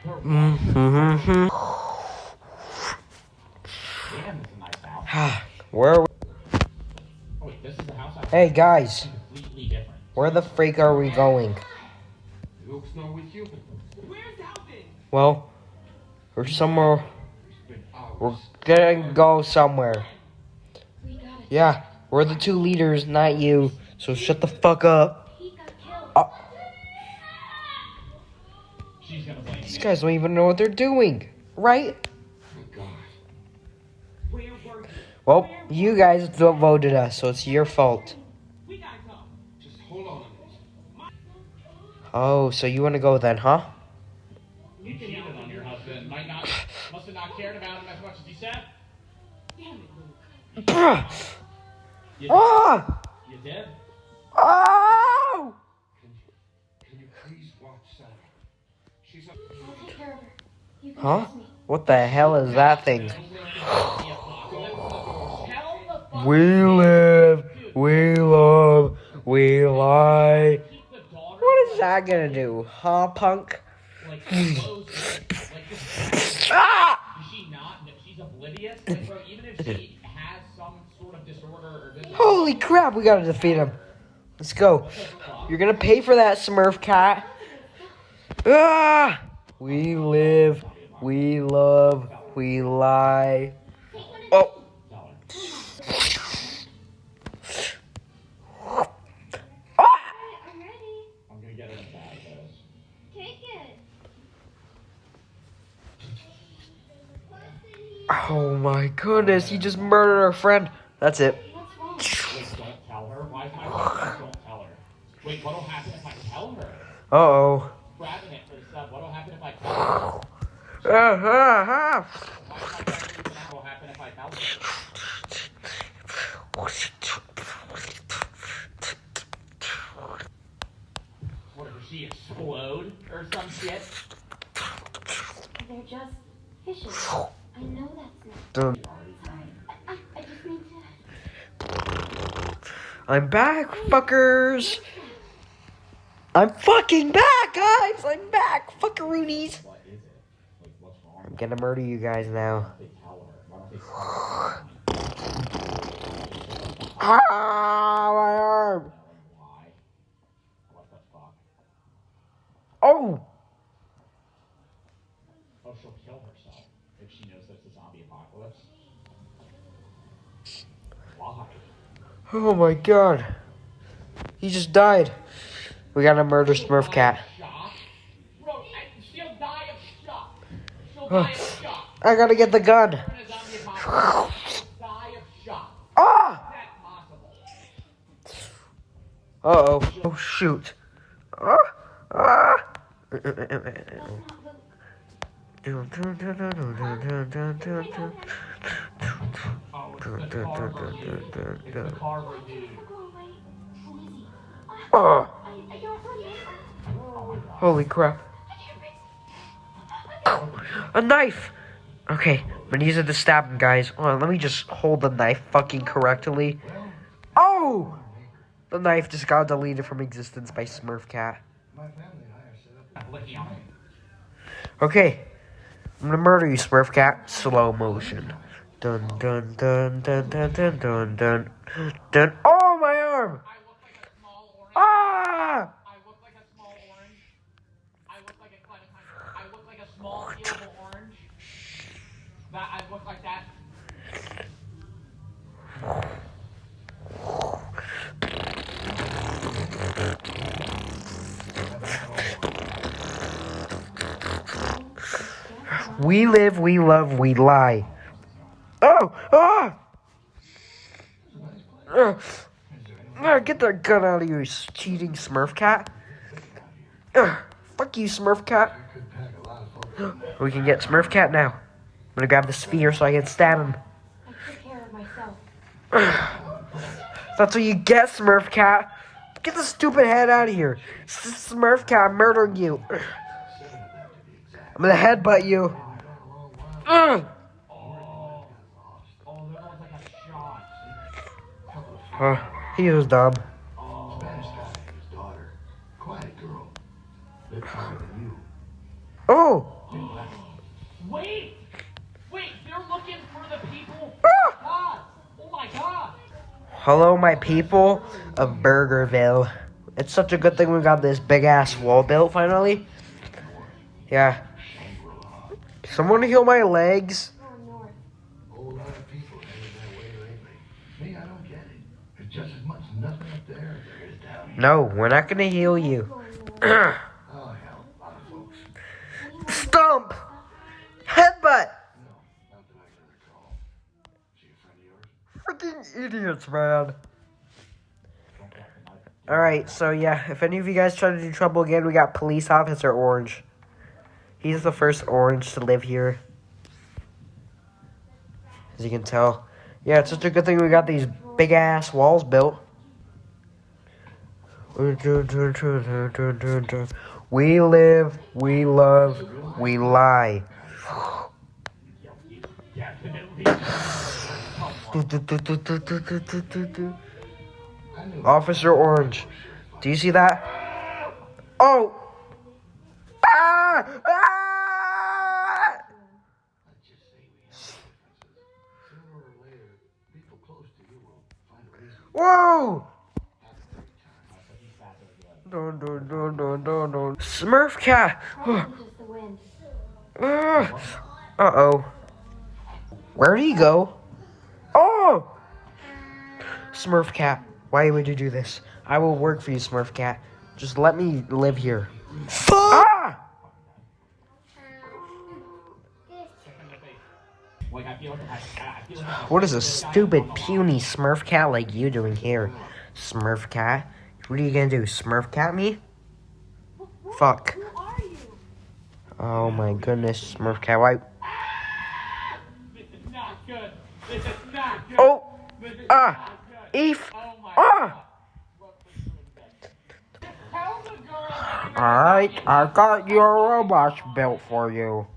Mm-hmm. Where are we? Hey guys, where the freak are we going? Well, we're somewhere. We're gonna go somewhere. Yeah, we're the two leaders, not you. So shut the fuck up. These guys don't even know what they're doing, right? Well, you guys voted us, so it's your fault. Oh, so you want to go then, huh? You cheated on your husband. Must have not cared about him as much as he said. You did? Oh! Can you please watch Sarah? I'll take care of her. You can Huh? trust me. What the hell is that thing? We live, we love, we lie. What is that gonna do, huh, punk? Ah! Does she not? She's oblivious? Like, bro, even if she has some sort of disorder or disorder. Holy crap, we gotta defeat him. Let's go. You're gonna pay for that, Smurf cat. Ah! We live, we love, we lie. Oh. I'm ready. I'm gonna get her in a bag, guys. Take it. Oh my goodness, he just murdered our friend. That's it. What's wrong? Wait, don't tell her? Why is my wife? Don't tell her. Wait, what'll happen if I tell her? Uh-oh. Grabbing it for the sub. What'll happen if I tell her? What'll happen if I tell her? What if she explode or some shit? They're just fishes. I know that's not. Dun. I just need to. I'm back, fuckers. I'm fucking back, guys. I'm back, fuckeroonies. What is it? Like, what's wrong? I'm gonna murder you guys now. They tell her. Why don't they tell her? Ah, my arm. Why? What the fuck? Oh. Oh, she'll kill herself if she knows there's a zombie apocalypse. Why? Oh my god. He just died. We gotta murder Smurf Cat. Shock? Bro, she'll die of shock. She'll die of shock. I gotta get the gun. In a zombie apocalypse, she'll die of shock. Ah! Is that possible? Uh-oh. Oh, shoot. Ah! Ah! It's the Carver dude. Go away. Who is he? Oh, I don't remember. holy crap. A knife! Okay, I'm gonna use it to stab him, guys. Hold on, let me just hold the knife fucking correctly. Oh! The knife just got deleted from existence by Smurf Cat. Okay, I'm gonna murder you, Smurf Cat. Slow motion. Dun dun dun dun dun dun dun dun dun. Oh, my arm! I look like a small orange. Ah! I look like a small orange. I look like a clementine. I look like a small peelable orange. That I look like that. We live, we love, we lie. Oh! Ah! Get that gun out of you, cheating Smurf Cat. Fuck you, Smurf Cat. We can get Smurf Cat now. I'm gonna grab the sphere so I can stab him. I took care of myself. That's what you get, Smurf Cat. Get the stupid head out of here. Smurf Cat, I'm murdering you. I'm gonna headbutt you. He was dumb. Oh! Wait! Wait, they're looking for the people. Ah! God! Oh my God! Hello, my people of Burgerville. It's such a good thing we got this big ass wall built finally. Yeah. Someone heal my legs. Going north. A whole lot of people headed that way lately. Me, I don't get it. There's just as much nothing up there as there is down here. No, we're not gonna heal you. Oh, hell, a lot of folks. Stomp! Headbutt! No, not that I can recall. Is he a friend of yours? Freaking idiots, man. Alright, so yeah, if any of you guys try to do trouble again, we got Police Officer Orange. He's the first orange to live here. As you can tell. Yeah, it's such a good thing we got these big ass walls built. We live, we love, we lie. Officer Orange, do you see that? Oh! Ah! Ah! Let's just say we have differences. Sooner or later, people close to you will find a reason Whoa! to have a great time. Dun. Smurf cat! Probably just the wind. Uh-oh. Where did he go? Oh! Smurf cat, why would you do this? I will work for you, Smurf cat. Just let me live here. Ah! What is a stupid, puny Smurf cat like you doing here? Smurf cat? What are you gonna do? Smurf cat me? Fuck. Who are you? Oh my goodness, Smurf cat, why? This is not good. This is not good. Oh! This is Ah! not good. Eve! Oh my Ah! God. What was you in bed? Tell the girl that you're Alright, I got your robots built for you.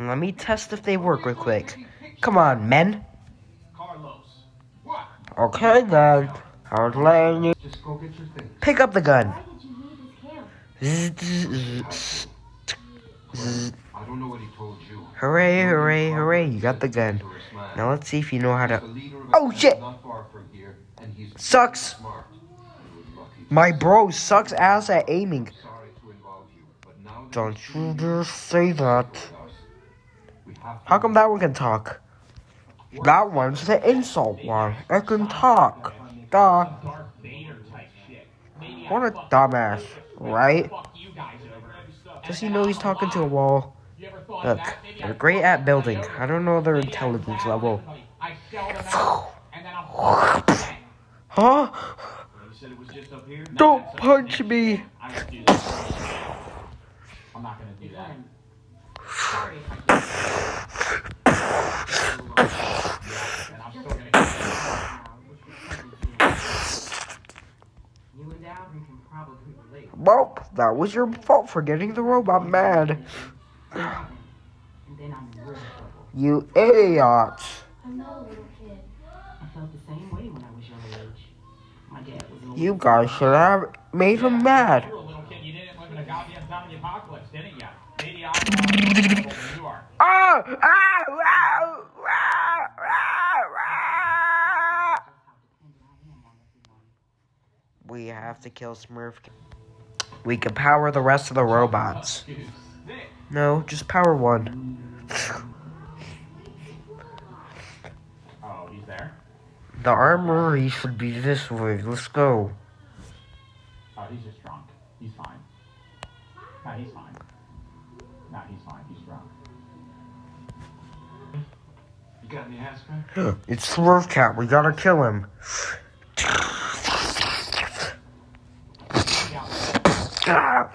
Let me test if they work real quick. Come on, men. Carlos. What? Okay then. I was letting you Just go get your things. pick up the gun. Why did you leave this camp? I don't know what he told you. Hooray, hooray, hooray, you got the gun. Now let's see if you know how The to... leader of a Oh, clan shit. not far from here, and he's Sucks. smart. He was lucky. My bro sucks ass at aiming. Sorry to involve you, but now that Don't you're you here just say that. with us, we have to How come that one can talk? That one's the insult one. It can talk. Duh. Darth Vader type shit. Maybe What I a fuck dumbass, right? fuck you guys over. Does he know he's talking to a wall? You ever thought Look, of that? Maybe they're I great fuck at building. everybody I over. don't know their Maybe I intelligence zap level. everybody. I shell them out, and then I'm fucking Huh? You said it was just up here? No, Don't that's punch up me. here. I won't do that. I'm not gonna do that. Sorry if I and I'm still gonna You and Dalvin can probably relate. Well, that was your fault for getting the robot mad. And then I'm in real trouble. You idiot. I'm not a little kid. I felt the same way when I was your age. My dad was always You guys should have made him mad. You were a little kid, you didn't live in a goddamn zombie apocalypse, didn't you? Maybe I'm more than you are. Oh! Ah! Wow! Wow! Wow! Wow! We have to kill Smurf. We can power the rest of the robots. No, just power one. Oh, he's there? The armory should be this way. Let's go. Oh, he's just drunk. He's fine. No, he's fine. No, he's fine. He's drunk. You got any aspirin? It's Smurf Cat. We gotta kill him. Ah!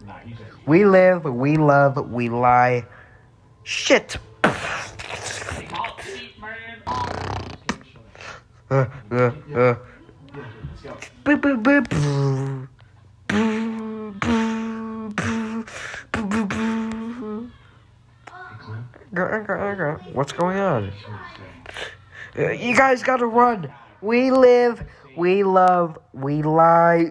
No, he's just... We live, we love, we lie. Shit. Hot seat, man. Uh. Let's go. Boop, boop, boop. Boo. Boo, boo, boo. Boo, boo, boo. Hey, Clint. What's going on? Sure say. You guys gotta run. We live, we love, we lie.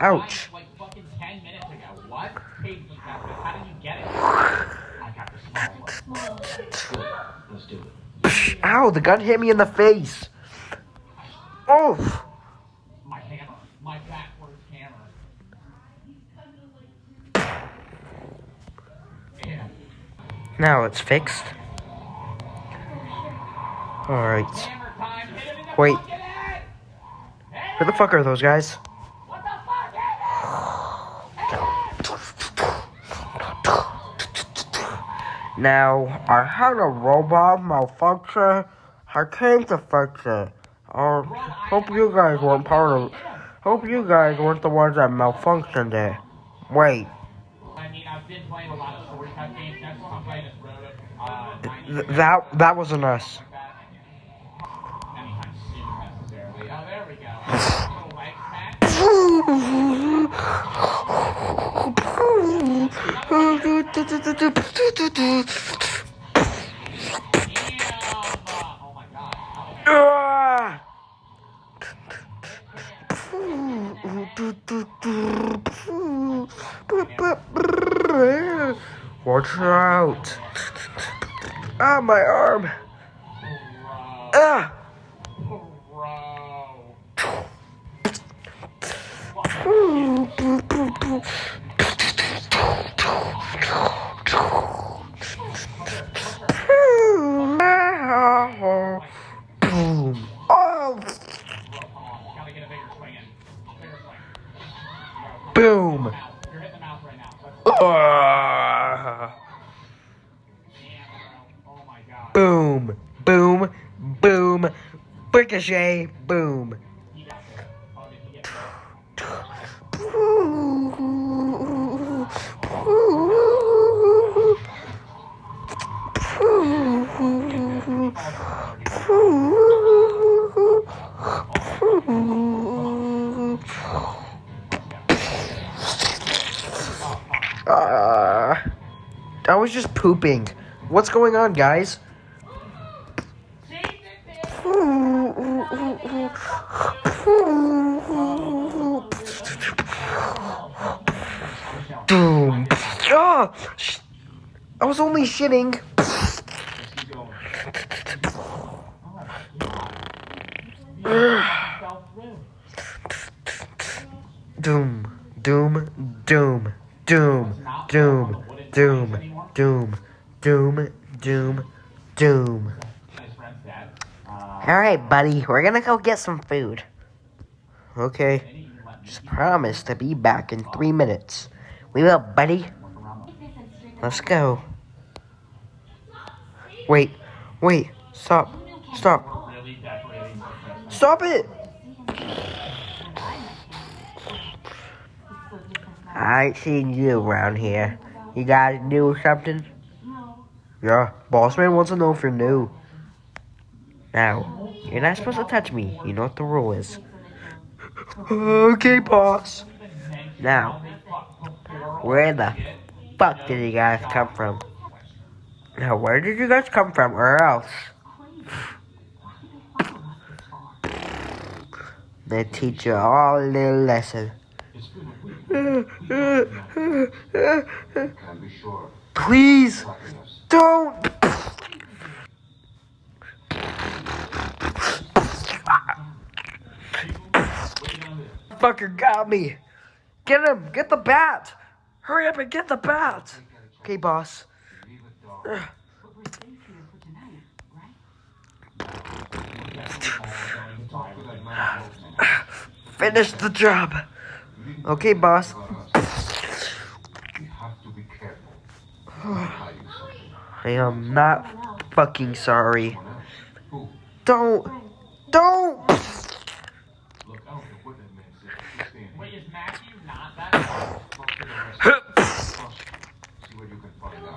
Ouch. Like fucking 10 minutes ago. What? Paid for that. How did you get it? I got the small one. Good. Let's do it. Ow, the gun hit me in the face. Oh. My hammer. My backwards hammer. Yeah. Now it's fixed. Alright. Hammer time. Hit him in the Wait. fucking head. Who the fuck are those guys? What the fuck? Now, I had a robot malfunction. I came to fix it. Hope you guys weren't part of. Hope you guys weren't the ones that malfunctioned it. Wait, I mean, I've been playing a lot of story type games. Next time I'm playing this road that wasn't us. anytime soon necessarily. Oh, there we go. Little leg smack. Oh my god. Ah! Watch out! Ah, my arm! Ah! Boom! Oh! Gotta get a bigger swing in. Bigger swing. Boom! You're hitting the mouth right now. Ah! Damn, bro. Oh my god. Boom! Boom! Boom! Ricochet! Boom! You got this. Oh, did you get it? I was just pooping. What's going on, guys? Boom. Ah! I was only shitting. Doom, doom, doom, doom, doom, doom, doom, doom, doom, doom. Alright, buddy, we're gonna go get some food. Okay. Just promise to be back in 3 minutes. We will, buddy. Let's go. Wait, stop, stop. Stop it! I ain't seen you around here. You guys new or something? Yeah, boss man wants to know if you're new. Now, you're not supposed to touch me. You know what the rule is. Okay, boss. Now, where the fuck did you guys come from? Now, where did you guys come from, or else? They teach you all a little lesson. Please, don't. Fucker got me. Get him. Get the bat. Hurry up and get the bat. Okay, boss. Finish the job. Okay, boss. I am not fucking sorry. Don't. Wait, is Matthew not that?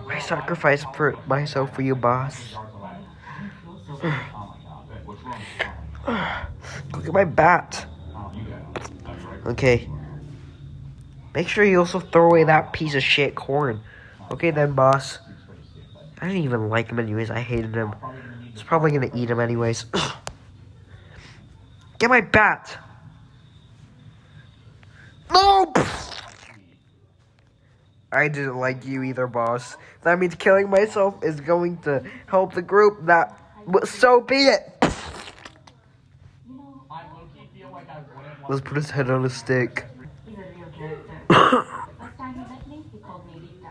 I sacrificed for myself for you, boss. Look at my bat. Okay. Make sure you also throw away that piece of shit corn. Okay then, boss. I didn't even like him anyways. I hated him. I was probably gonna eat him anyways. Get my bat. No! I didn't like you either, boss. That means killing myself is going to help the group. So be it. I low-key feel like I wouldn't Let's put his head on a stick. He's a real character. The first time he met me, he called me Rita.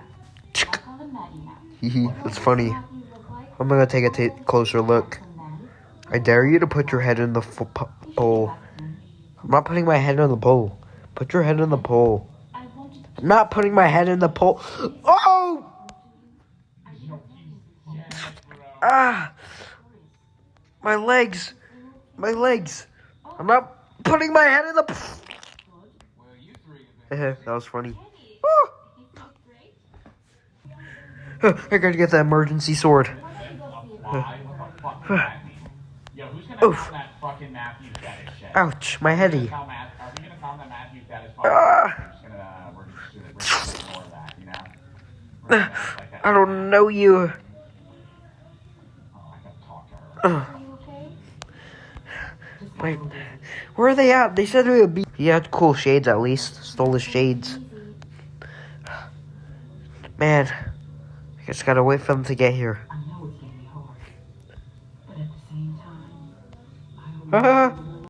I call him Maddie now. Hee. That's funny. I'm gonna take a closer look. I dare you to put your head in the bowl. I'm not putting my head in the bowl. Put your head in the bowl. I'm not putting my head in the bowl. Oh! Ah! My legs. My legs. I'm not putting my head in the... That was funny. I gotta get that emergency sword. Why? What the fuck does that mean? Yo, who's gonna tell that fucking Matthew's dead as shit? Ouch, my heady. Are we gonna tell him that Matthew's dead as fuck? We're just gonna ignore that, you know? We're gonna act like that. I don't know you. Oh, I gotta talk to her. Are you okay? Wait, where are they at? They said we would be. He had cool shades at least. Stole his shades. Man, I just gotta wait for them to get here. I know it's gonna be hard, but at the same time, I don't know.